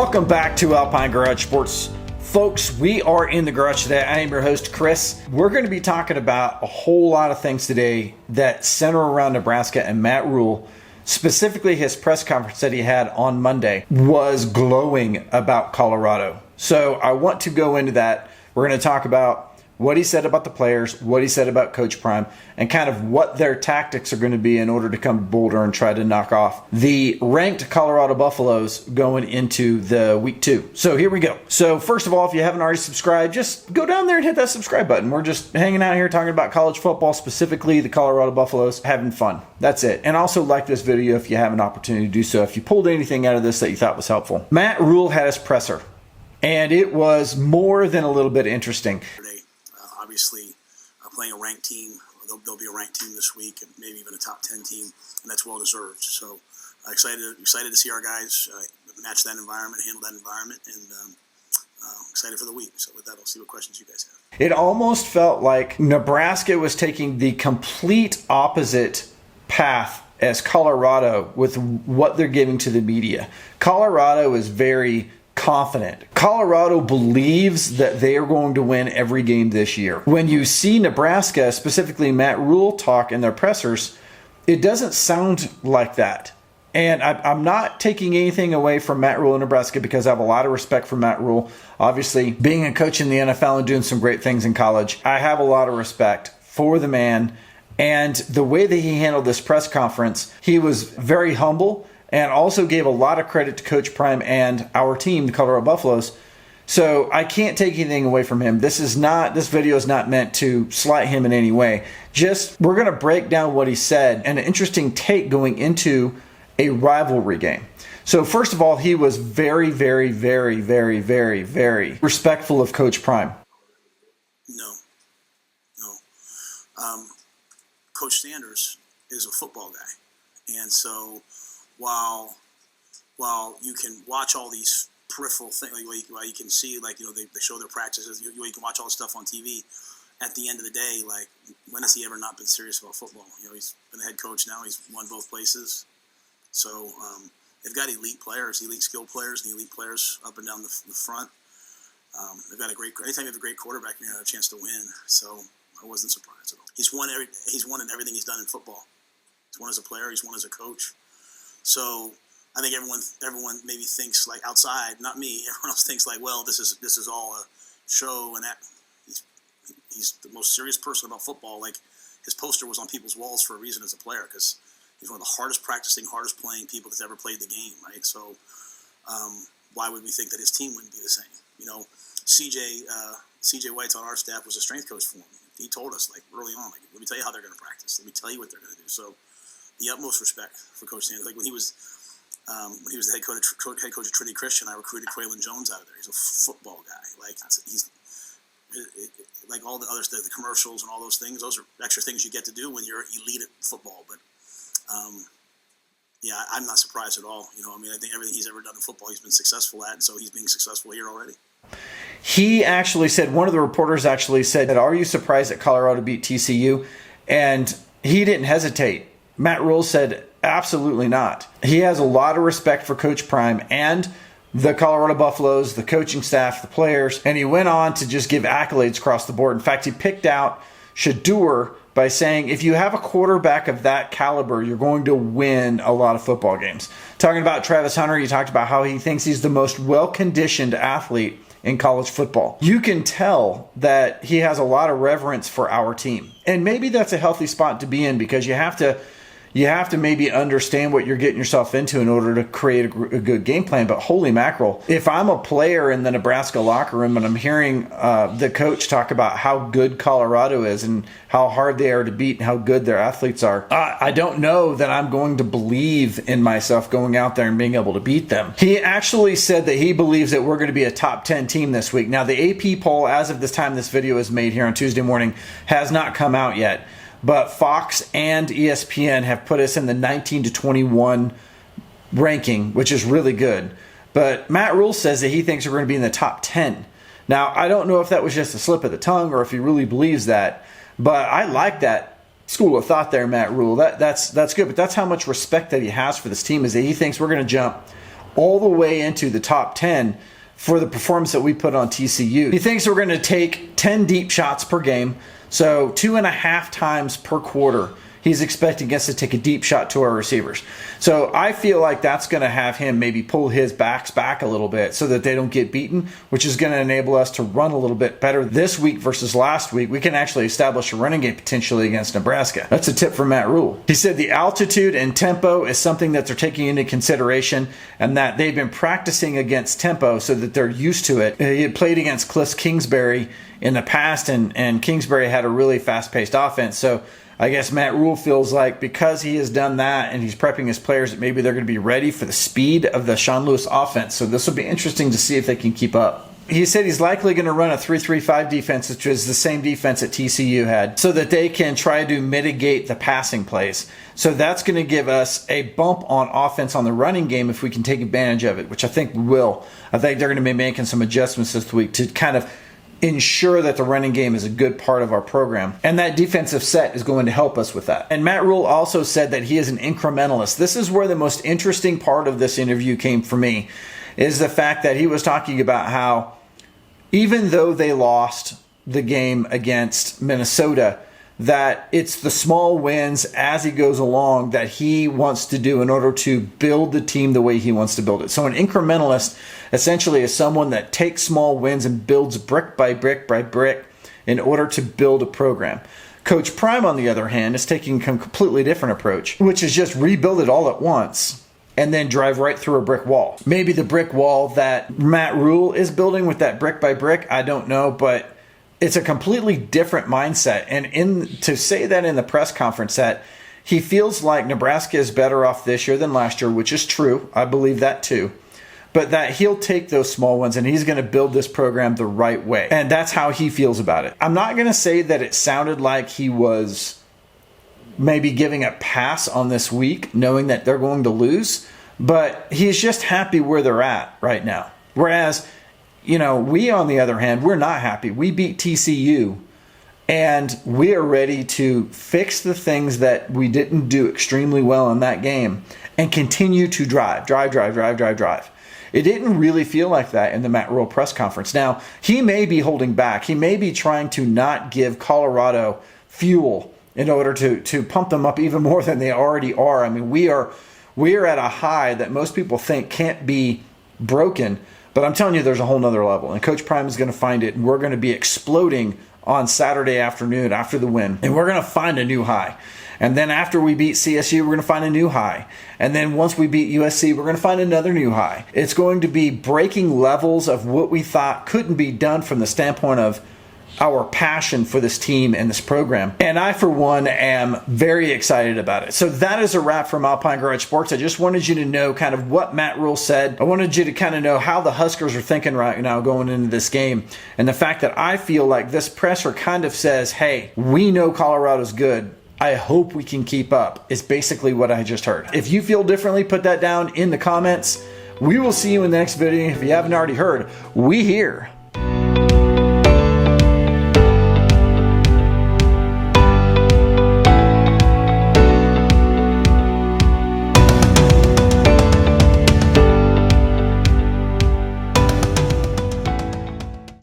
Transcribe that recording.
Welcome back to Alpine Garage Sports. Folks, we are in the garage today. I am your host, Chris. We're going to be talking about a whole lot of things today that center around Nebraska, and Matt Rhule, specifically his press conference that he had on Monday, was glowing about Colorado. So I want to go into that. We're going to talk about what he said about the players, what he said about Coach Prime, and kind of what their tactics are going to be in order to come to Boulder and try to knock off the ranked Colorado Buffaloes going into the week 2. So here we go. So first of all, if you haven't already subscribed, just go down there and hit that subscribe button. We're just hanging out here talking about college football, specifically the Colorado Buffaloes, having fun. That's it. And also like this video if you have an opportunity to do so, if you pulled anything out of this that you thought was helpful. Matt Rhule had his presser, and it was more than a little bit interesting. Obviously, playing a ranked team, they'll be a ranked team this week, and maybe even a top 10 team, and that's well deserved. So excited to see our guys match that environment, handle that environment, and excited for the week. So with that, I'll see what questions you guys have. It almost felt like Nebraska was taking the complete opposite path as Colorado with what they're giving to the media. Colorado is very confident. Colorado believes that they are going to win every game this year. When you see Nebraska, specifically Matt Rhule, talk in their pressers, it doesn't sound like that. And I'm not taking anything away from Matt Rhule in Nebraska because I have a lot of respect for Matt Rhule. Obviously, being a coach in the NFL and doing some great things in college, I have a lot of respect for the man. And the way that he handled this press conference, he was very humble, and also gave a lot of credit to Coach Prime and our team, the Colorado Buffaloes. So I can't take anything away from him. This video is not meant to slight him in any way. Just, we're going to break down what he said and an interesting take going into a rivalry game. So first of all, he was very, very, very, very, very, very respectful of Coach Prime. No. Coach Sanders is a football guy. And so while you can watch all these peripheral things, like while you can see, like, they show their practices, you can watch all the stuff on TV. At the end of the day, like, when has he ever not been serious about football? He's been a head coach now. He's won both places. So they've got elite players, elite skill players, and elite players up and down the front. They've got anytime you have a great quarterback, you're going to have a chance to win. So I wasn't surprised at all. He's won in everything he's done in football. He's won as a player. He's won as a coach. So I think everyone maybe thinks, like, outside, not me, everyone else thinks like, well, this is all a show, and that he's the most serious person about football. Like, his poster was on people's walls for a reason as a player, because he's one of the hardest practicing, hardest playing people that's ever played the game, right? So why would we think that his team wouldn't be the same? CJ White's on our staff was a strength coach for him. He told us, like, early on, like, let me tell you how they're going to practice. Let me tell you what they're going to do. So the utmost respect for Coach Sanders. Like, when he was the head coach of Trinity Christian, I recruited Quaylen Jones out of there. He's a football guy. Like, like all the other stuff, the commercials and all those things. Those are extra things you get to do when you're elite at football. But yeah, I'm not surprised at all. I think everything he's ever done in football, he's been successful at, and so he's being successful here already. He actually said, one of the reporters actually said, "Are you surprised that Colorado beat TCU?" And he didn't hesitate. Matt Rhule said, absolutely not. He has a lot of respect for Coach Prime and the Colorado Buffaloes, the coaching staff, the players, and he went on to just give accolades across the board. In fact, he picked out Shedeur by saying, if you have a quarterback of that caliber, you're going to win a lot of football games. Talking about Travis Hunter, he talked about how he thinks he's the most well-conditioned athlete in college football. You can tell that he has a lot of reverence for our team. And maybe that's a healthy spot to be in, because you have to maybe understand what you're getting yourself into in order to create a good game plan. But holy mackerel, if I'm a player in the Nebraska locker room and I'm hearing the coach talk about how good Colorado is and how hard they are to beat and how good their athletes are, I don't know that I'm going to believe in myself going out there and being able to beat them. He actually said that he believes that we're going to be a top 10 team this week. Now, the AP poll, as of this time this video is made here on Tuesday morning, has not come out yet. But Fox and ESPN have put us in the 19 to 21 ranking, which is really good. But Matt Rhule says that he thinks we're going to be in the top 10. Now, I don't know if that was just a slip of the tongue or if he really believes that, but I like that school of thought there, Matt Rhule. That's good, but that's how much respect that he has for this team, is that he thinks we're going to jump all the way into the top 10 for the performance that we put on TCU. He thinks we're going to take 10 deep shots per game, so 2.5 times per quarter. He's expecting us to take a deep shot to our receivers. So I feel like that's going to have him maybe pull his backs back a little bit so that they don't get beaten, which is going to enable us to run a little bit better this week versus last week. We can actually establish a running game potentially against Nebraska. That's a tip from Matt Rhule. He said the altitude and tempo is something that they're taking into consideration and that they've been practicing against tempo so that they're used to it. He had played against Cliff Kingsbury in the past, and Kingsbury had a really fast-paced offense. So I guess Matt Rhule feels like because he has done that and he's prepping his players that maybe they're going to be ready for the speed of the Sean Lewis offense. So this will be interesting to see if they can keep up. He said he's likely going to run a 3-3-5 defense, which is the same defense that TCU had, so that they can try to mitigate the passing plays. So that's going to give us a bump on offense on the running game if we can take advantage of it, which I think we will. I think they're going to be making some adjustments this week to kind of ensure that the running game is a good part of our program. And that defensive set is going to help us with that. And Matt Rhule also said that he is an incrementalist. This is where the most interesting part of this interview came for me, is the fact that he was talking about how even though they lost the game against Minnesota, that it's the small wins as he goes along that he wants to do in order to build the team the way he wants to build it. So an incrementalist essentially is someone that takes small wins and builds brick by brick by brick in order to build a program. Coach Prime, on the other hand, is taking a completely different approach, which is just rebuild it all at once and then drive right through a brick wall. Maybe the brick wall that Matt Rhule is building with that brick by brick, I don't know, but it's a completely different mindset. And to say that in the press conference that he feels like Nebraska is better off this year than last year, which is true. I believe that too. But that he'll take those small ones and he's going to build this program the right way. And that's how he feels about it. I'm not going to say that it sounded like he was maybe giving a pass on this week, knowing that they're going to lose. But he's just happy where they're at right now. Whereas, you know, we, on the other hand, we're not happy. We beat TCU, and we are ready to fix the things that we didn't do extremely well in that game and continue to drive. It didn't really feel like that in the Matt Rhule press conference. Now, he may be holding back. He may be trying to not give Colorado fuel in order to pump them up even more than they already are. I mean, we are at a high that most people think can't be broken. But I'm telling you, there's a whole nother level. And Coach Prime is going to find it. And we're going to be exploding on Saturday afternoon after the win. And we're going to find a new high. And then after we beat CSU, we're going to find a new high. And then once we beat USC, we're going to find another new high. It's going to be breaking levels of what we thought couldn't be done from the standpoint of our passion for this team and this program. And I, for one, am very excited about it. So that is a wrap from Alpine Garage Sports. I just wanted you to know kind of what Matt Rhule said. I wanted you to kind of know how the Huskers are thinking right now going into this game. And the fact that I feel like this presser kind of says, hey, we know Colorado's good. I hope we can keep up, is basically what I just heard. If you feel differently, put that down in the comments. We will see you in the next video. If you haven't already heard, we here.